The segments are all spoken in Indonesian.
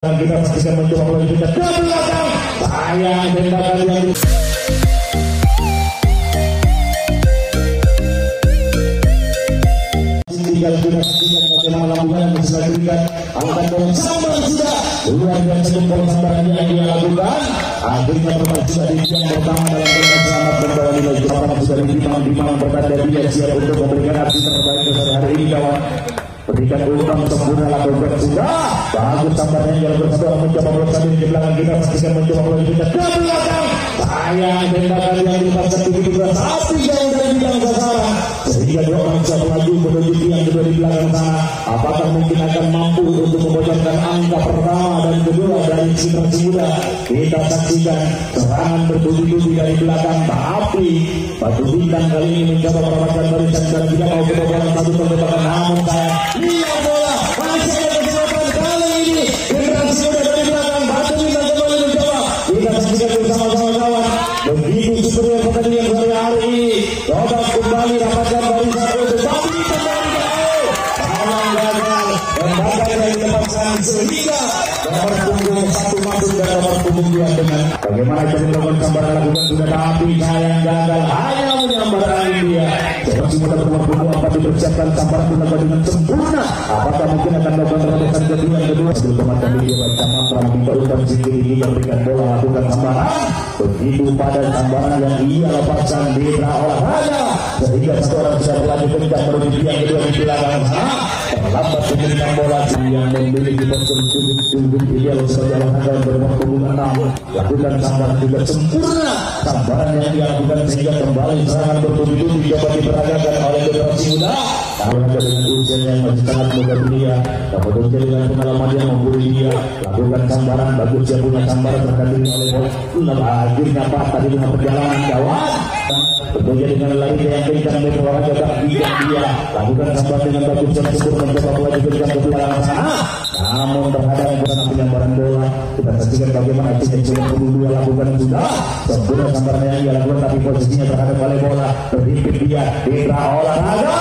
Kita bisa mencoba melanjutkan ke belakang. Sayang tembakan yang tinggal kita saksikan bagaimana lakukan yang bisa diberikan. Angkat bola sambar sudah luar biasa jempol sambarannya yang dia lakukan. Akhirnya bermain sudah di yang pertama dalam permainan selamat membawa nilai juara sudah dimang bertanda dia siap untuk memberikan aksi terbaik pada hari ini kawan. Berikan umpan sempurna lakukan sudah bagus sambarnya yang bersatu mencoba melesat di belakang kita saksikan mencoba melanjutkan ke belakang. Sayang tembakan yang dipasang begitu keras tapi jauh dari bidang sasaran sehingga dua orang siap laju menuju yang kedua di belakang sana. Apakah mungkin akan mampu untuk membocorkan angka pertama dan kedua dari Citra Muda? Kita saksikan serangan bertubi-tubi dari belakang tapi Batu Bintang kali ini mencoba merapatkan barisan dan tidak mau kebobolan satu tembakan namun sayang lihat bola masih ada kesempatan kali ini Generasi Muda dari belakang Batu Bintang kembali mencoba. Kita saksikan bersama-sama kawan begitu superior pertandingan pada hari ini. Coba kembali dapatkan barisan untuk Batu Bintang dari jauh tangan gagal tembakan dari lepaskan sehingga nomor punggung satu masuk dan nomor punggung dua dengan bagaimana cara melakukan sambaran lakukan sudah tapi sayang gagal hanya menyambar angin dia. Generasi Muda nomor punggung apa dipersiapkan sambaran dilakukan dengan sempurna. Apakah mungkin akan melakukan terobosan kedua yang kedua sebelum teman-teman dia baca mantra meminta utang sendiri dia berikan bola lakukan sambaran begitu pada sambaran yang ia lepaskan di olahraga sehingga satu orang bisa berlanjut kencang menuju yang kedua di belakang sana terlambat memberikan bola yang memiliki postur sudut ideal sebagai olahraga bernomor punggung 6 lakukan sambaran juga sempurna sambaran yang dia lakukan sehingga kembali serangan bertubi-tubi coba diperagakan oleh Generasi Muda. Kalau dengan usianya yang masih sangat muda dunia dapat usia dengan pengalaman yang membuli dia lakukan sambaran bagus dia punya sambaran terkandung oleh akhirnya pas tadi dengan perjalanan kawan tentunya dengan lari yang kencang dan olahraga tak bijak dia lakukan sambaran dengan bagus dan sempurna mencoba melanjutkan ke belakang sana namun terhadap karena penyambaran bola kita saksikan bagaimana akhirnya coba kedua lakukan sudah sempurna sambaran yang dia lakukan tapi posisinya terhadap oleh bola berhimpit dia Citra olahraga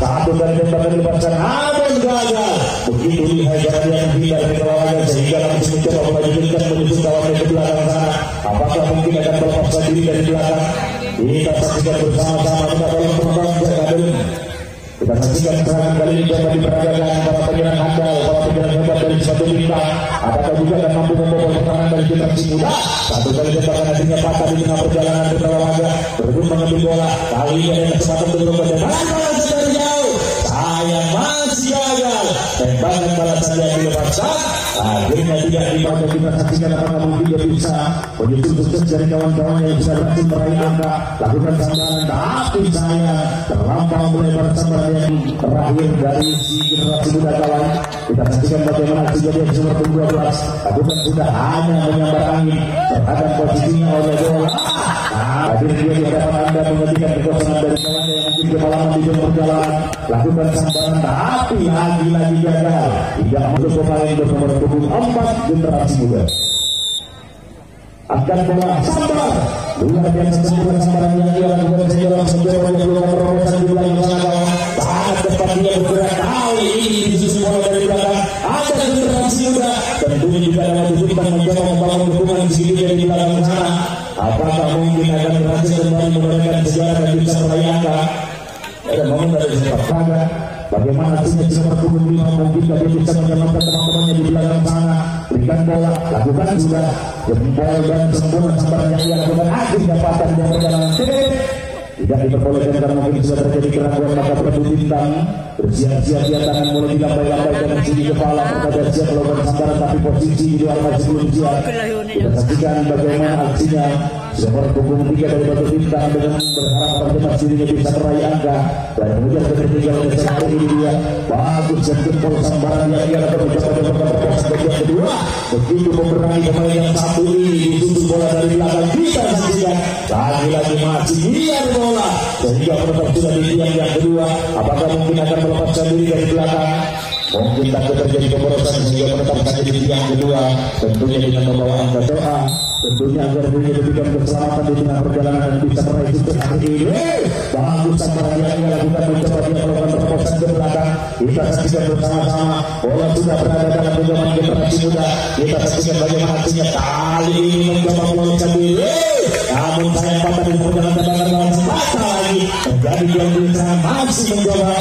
satu kali tembakan dilepaskan namun gagal begitu lihai cara dia menghindar dari olahraga sehingga langsung mencoba melanjutkan menuju kawan ke belakang sana. Apakah mungkin akan melepaskan diri dari belakang? Kita saksikan bersama-sama kita tolong penonton jaga dulu. Kita saksikan serangan kali ini coba diperagakan para penyerang handal, para penyerang hebat dari Batu Bintang. Apakah juga akan mampu membobol pertahanan dari Generasi Muda? Satu kali tembakan hasilnya patah di tengah perjalanan berolahraga berebut mengambil bola. Kali ini ada kesempatan untuk berjalan dari jauh. Sayang masih gagal. Tembakan balasan yang dilepaskan akhirnya tidak dipakai. Kita saksikan apakah mungkin dia bisa menyusul sukses dari kawan-kawannya yang bisa berhasil meraih angka lakukan sambaran tapi sayang terlampau melebar sambaran yang terakhir dari si Generasi Muda kawan. Kita saksikan bagaimana aksi dia nomor 12 lakukan sudah hanya menyambar angin terhadap posisinya oleh bola. Hadir dia di hadapan anda menghentikan kekosongan dari kawannya yang mungkin kemalaman di dalam perjalanan lakukan sambaran tapi lagi-lagi gagal tidak masuk pemain bernomor punggung 4 Generasi Muda. Akan bola sambar luar biasa sempurna sambaran yang dia lakukan sehingga langsung mencoba melakukan terobosan di belakang sana sangat cepat dia bergerak kali ini disusul bola dari belakang ada Generasi Muda tentunya juga ada Batu Bintang mencoba membangun dukungan sedikit dari belakang sana. Apakah mungkin akan berhasil kembali menggunakan sejarah dan bisa meraih angka? Ada momen dari sepak raga bagaimana hasilnya nomor punggung 5 mungkin dia bisa menyelamatkan teman-temannya di belakang sana. Berikan bola lakukan sudah jempol dan sempurna sambaran yang dia lakukan akhirnya patah di perjalanan tidak diperbolehkan karena mungkin sudah terjadi keraguan. Maka Batu Bintang bersiap-siap dia tangan mulai dilambai-lambai dengan sini kepala perkada siap melakukan sambaran tapi posisi di luar masih belum siap. Kita saksikan bagaimana aksinya nomor punggung 3 dari Batu Bintang dengan berharap pertemuan dirinya bisa meraih angka dan kemudian ketiga oleh satu ini dia bagus jempol sambaran yang dia lakukan mencoba bagian kedua begitu memerangi pemain yang satu ini ditutup bola dari belakang. Kita saksikan lagi-lagi masih liar bola sehingga penonton sudah di tiang yang kedua. Apakah mungkin akan melepaskan diri dari belakang? mungkin takut terjadi pemborosan sehingga menetapkan di tiang kedua, tentunya dengan membawa angka doa, tentunya agar dirinya diberikan keselamatan di tengah perjalanan dan bisa meraih sukses hari ini. Bagus sambaran yang ia lakukan, mencoba dia melakukan terobosan ke belakang. Kita saksikan bersama-sama, bola sudah berada dalam genggaman generasi muda. Kita saksikan bagaimana aksinya kali ini mencoba meloloskan diri, namun sayang patah di perjalanan tendangan lawan patah lagi. Menjadi yang berusaha masih mencoba.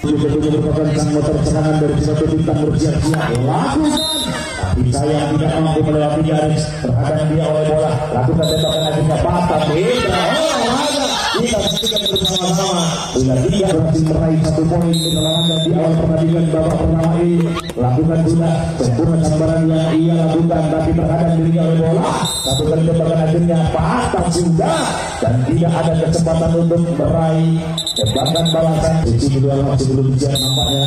Betul-betul merupakan sang motor serangan dari suatu bintang bersiap-siap lakukan, tapi sayang tidak mampu melewati garis. Terhadap dia oleh bola, lakukan tembakan akhirnya patah. Kita saksikan bersama-sama. Bila dia berhasil meraih 1 poin kemenangan di awal pertandingan babak pertama ini, lakukan sudah sempurna sambaran yang ia lakukan, tapi terhadap dirinya oleh bola, satu kali tembakan akhirnya patah sudah, dan tidak ada kesempatan untuk meraih tembakan balasan. Sisi kedua masih belum siap nampaknya.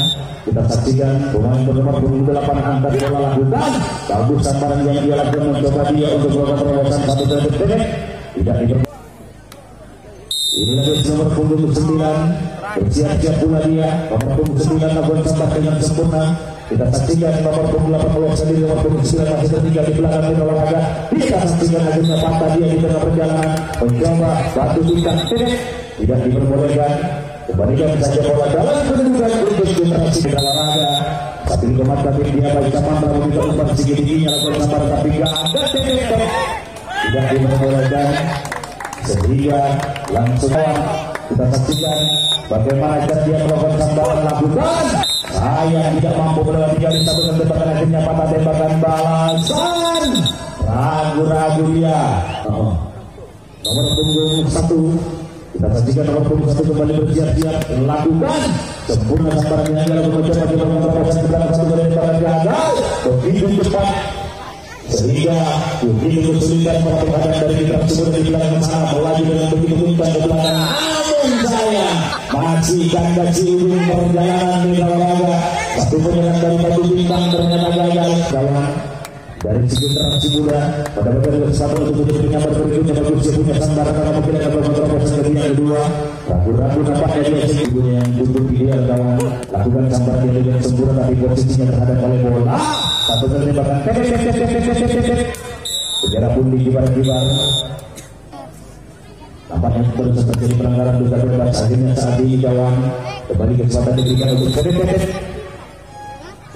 Kita saksikan pemain bernomor 28 angkat bola lakukan bagus sambaran yang dia lakukan, mencoba dia untuk melakukan terobosan 1 kali pendek, tidak diber. Ini lagi nomor punggung 9, bersiap-siap pula dia nomor punggung 9 lakukan sambar dengan sempurna. Kita saksikan nomor punggung 8 keluar sendiri, nomor punggung 9 masih tertinggal di belakang di olahraga. Kita saksikan akhirnya patah dia di tengah perjalanan, mencoba batu bintang pendek, tidak diperbolehkan. Kembalikan saja bola dalam kedudukan untuk generasi di olahraga. Tapi kemat tapi dia baik Samandra meminta umpan tinggi-tingginya lakukan sambar, tapi gak ada pendek, tidak diperbolehkan. Sehingga langsung kita saksikan bagaimana cara dia melakukan sambaran lakukan. Saya tidak mampu melewati garis, satu tembakan akhirnya patah tembakan balasan. Ragu-ragu dia. Nomor punggung 1. Kita saksikan nomor punggung 1 kembali bersiap-siap lakukan sempurna sambaran yang dia lakukan, mencoba dia melakukan terobosan ke belakang, satu kali tembakan gagal begitu cepat sehingga begitu kesulitan melakukan dari generasi muda di belakang sana melaju dengan begitu kencang ke belakang. Namun saya masih ganda cium perjalanan di olahraga. Satu penyerang dari batu bintang ternyata gagal. Kawan dari segi generasi muda pada bagian bersama untuk menjadi penyambar berikutnya, bagus dia punya sambar karena mungkin ada terobosan ke yang kedua. Ragu-ragu nampaknya dia sesungguhnya yang butuh ideal kawan, lakukan sambar dia dengan sempurna, tapi posisinya terhadap oleh bola. Satu kali tembakan bendera pun dikibar-kibar. Nampaknya terus terjadi pelanggaran duga bebas. Akhirnya saat ini kawan kembali kesempatan diberikan untuk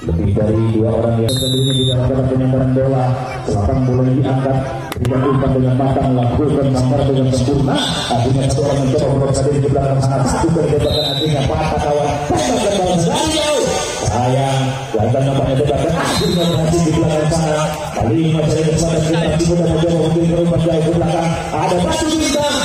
lebih dari 2 orang yang sendiri di dalam kotak penyambaran bola. Selapang mulai diangkat, berikan umpan dengan matang, lakukan sambar dengan sempurna. Akhirnya 1 orang mencoba berusaha diri di belakang sana, satu kali tembakan akhirnya patah kawan. Tembakan bola dari jauh. Sayang, gagal nampaknya tembakan akhirnya berhasil di belakang sana. Kali ini masih ada kesempatan generasi muda mencoba untuk berumpan jauh ke belakang. Ada batu bintang.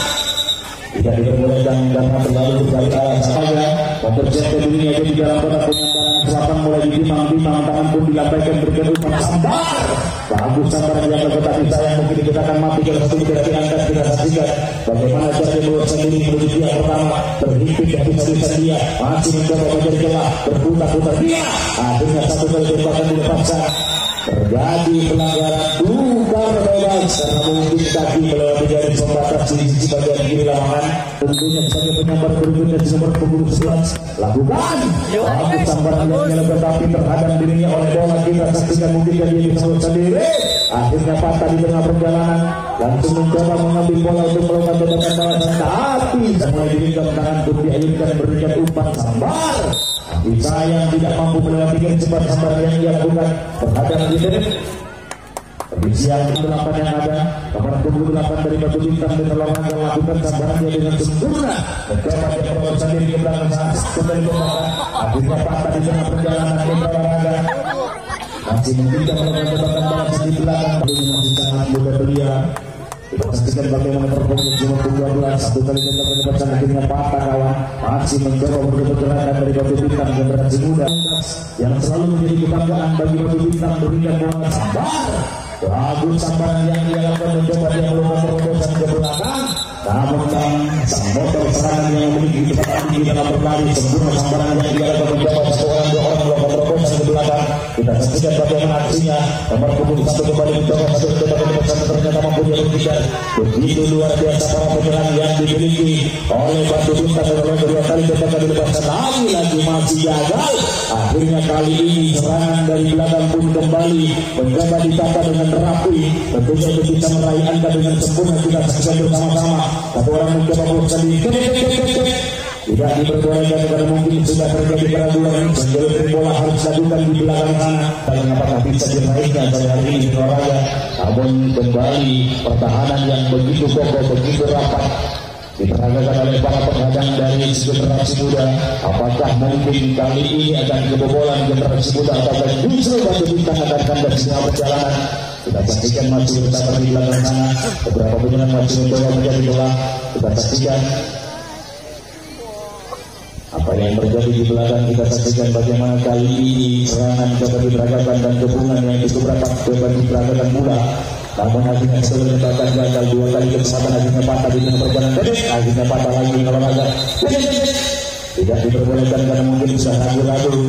Tidak diperbolehkan karena terlalu berkali saja mempersiapkan dirinya di dalam kotak penyambaran. Selapang mulai ditimang-timang, tangan pun dilambaikan berikan umpan sambar. Bagus sambaran yang tetapi sayang mungkin kita akan mati kalau satu tidak diangkat. Kita saksikan bagaimana cara dia keluar sendiri menuju tiang pertama, terhimpit dan bisa dia masih mencoba menjadi celah, berputar-putar dia. Akhirnya 1 kali tembakan dilepaskan. Terjadi pelanggaran duga bebas karena mungkin kaki melewati garis pembatas di sisi bagian kiri lapangan. Tentunya sebagai penyambar berikutnya di nomor punggung 11 lakukan bagus sambaran yang dilakukan, tapi terhadap dirinya oleh bola. Kita saksikan mungkin dia bisa sendiri. Akhirnya patah di tengah perjalanan, langsung mencoba mengambil bola untuk melakukan tembakan balasan, tapi mulai diberikan tangan pun diayunkan berikan umpan sambar. Tapi sayang tidak mampu melewati garis cepat sambar yang dia lakukan terhadap diri. Tapi siang 8 yang ada nomor punggung 8 dari batu bintang dan olahraga lakukan sambaran dia dengan sempurna, mencoba dia terobosan diri ke belakang saat kembali tembakan. Akhirnya patah di tengah perjalanan di olahraga. Masih mungkin melakukan tembakan balasan di belakang, tapi masih sangat mudah belia. Kita saksikan bagaimana performa nomor 12 satu kali tembakan lepasan akhirnya patah kawan. Masih mencoba berbuat gerakan dari batu bintang generasi muda yang selalu menjadi kebanggaan bagi batu bintang, berikan bola sambar. Bagus sambaran yang dia lakukan, mencoba dia melakukan terobosan ke belakang. Namun sang motor serangan yang memiliki kecepatan tinggi dalam berlari, sempurna sambaran yang dia lakukan, mencoba 1 orang 2 orang melakukan terobosan ke belakang. Kita saksikan bagaimana aksinya. Nomor punggung 1 kembali mencoba satu ternyata mampu dia buktikan. Begitu luar biasa para penyerang yang dimiliki oleh Batu Bintang. Oleh kedua kali tembakan dilepaskan lagi masih gagal. Akhirnya kali ini serangan dari belakang pun kembali mencoba ditata dengan rapi. Tentunya itu bisa meraih angka dengan sempurna. Kita saksikan bersama-sama. Satu orang mencoba berusaha di tidak diperbolehkan karena mungkin sudah terjadi keraguan. Menjelur bola harus dilakukan di belakang sana. Dan apakah bisa diraihnya pada hari ini di olahraga? Namun kembali pertahanan yang begitu kokoh, begitu rapat diperagakan oleh para penghadang dari generasi muda. Apakah mungkin kali ini akan kebobolan generasi muda atau justru Batu Bintang akan kandas di perjalanan? Kita saksikan masih bertahan di belakang sana. Beberapa penyerang masih mencoba menjadi bola. Kita saksikan apa yang terjadi di belakang. Kita saksikan bagaimana kali ini serangan dapat diperagakan dan kepungan yang cukup rapat dapat diperagakan pula. Namun akhirnya sudah menetapkan gagal 2 kali kesempatan, akhirnya patah di tengah perjalanan pendek, akhirnya patah lagi olahraga. Tidak diperbolehkan karena mungkin sudah ragu-ragu.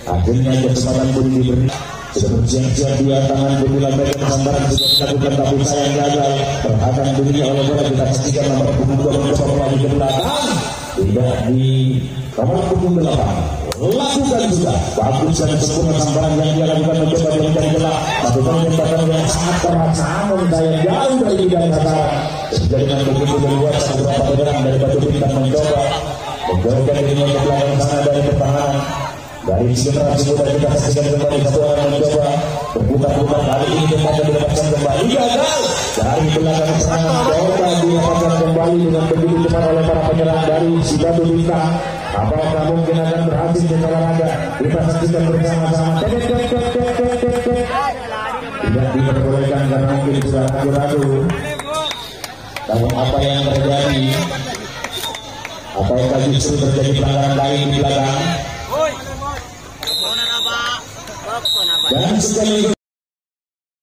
Akhirnya kesempatan pun diberi. Sudah bersiap-siap 2 tangan berbulan mereka kesambaran sudah dilakukan tapi sayang gagal. Terhadap dirinya oleh bola. Kita saksikan nomor punggung 2 mencoba kembali ke belakang. Tidak di nomor punggung 8 lakukan juga bagus dan sempurna sambaran yang dia lakukan mencoba mencari celah. Lakukan tembakan yang sangat keras, namun daya jauh dari bidang sasaran. Dengan begitu berluas beberapa penyerang dari Batu Bintang mencoba menjauhkan dirinya ke belakang sana dari pertahanan. Dari generasi muda kita saksikan kembali satu orang mencoba berputar-putar. Kali ini tempatnya dilepaskan kembali gagal. Dari belakang serangan coba dilepaskan kembali dengan begitu cepat oleh para penyerang dari si Batu Bintang. Apakah mungkin akan berhasil di olahraga? Kita saksikan bersama-sama. Tidak diperbolehkan karena mungkin sudah ragu-ragu. Namun apa yang terjadi? Apakah justru terjadi pelanggaran lain di belakang? Dan sekali